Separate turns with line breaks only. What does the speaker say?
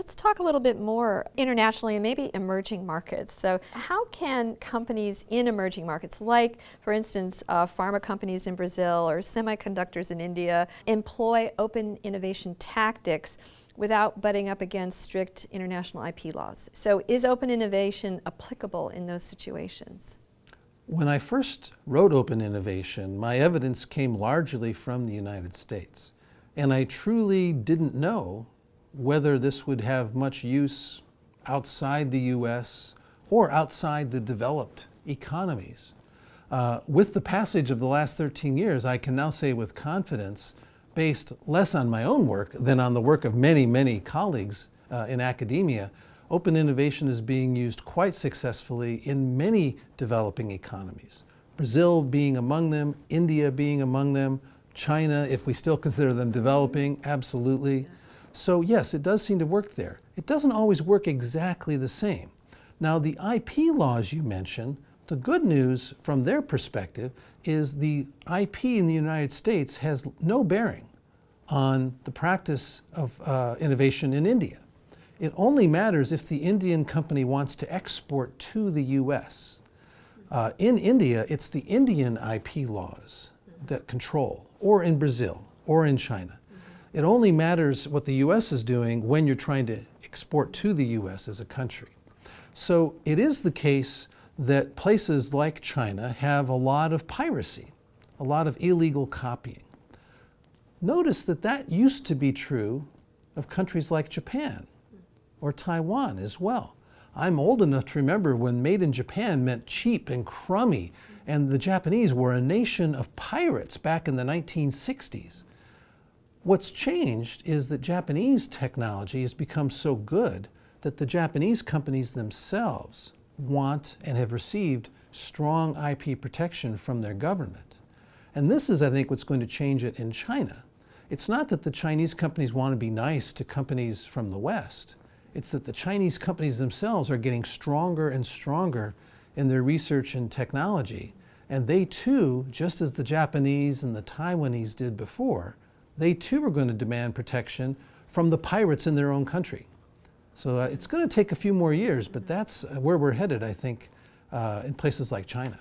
Let's talk a little bit more internationally and maybe emerging markets. So how can companies in emerging markets, like, for instance, pharma companies in Brazil or semiconductors in India, employ open innovation tactics without butting up against strict international IP laws? So is open innovation applicable in those situations?
When I first wrote Open Innovation, my evidence came largely from the United States. And I truly didn't know whether this would have much use outside the US or outside the developed economies. With the passage of the last 13 years, I can now say with confidence, based less on my own work than on the work of many, many colleagues in academia, open innovation is being used quite successfully in many developing economies. Brazil being among them, India being among them, China, if we still consider them developing, absolutely. So yes, it does seem to work there. It doesn't always work exactly the same. Now, the IP laws you mentioned, the good news from their perspective is the IP in the United States has no bearing on the practice of innovation in India. It only matters if the Indian company wants to export to the US. In India, it's the Indian IP laws that control, or in Brazil, or in China. It only matters what the US is doing when you're trying to export to the US as a country. So it is the case that places like China have a lot of piracy, a lot of illegal copying. Notice that that used to be true of countries like Japan or Taiwan as well. I'm old enough to remember when made in Japan meant cheap and crummy, and the Japanese were a nation of pirates back in the 1960s. What's changed is that Japanese technology has become so good that the Japanese companies themselves want and have received strong IP protection from their government. And this is, I think, what's going to change it in China. It's not that the Chinese companies want to be nice to companies from the West. It's that the Chinese companies themselves are getting stronger and stronger in their research and technology. And they too, just as the Japanese and the Taiwanese did before, they too are going to demand protection from the pirates in their own country. So it's going to take a few more years, but that's where we're headed, I think, in places like China.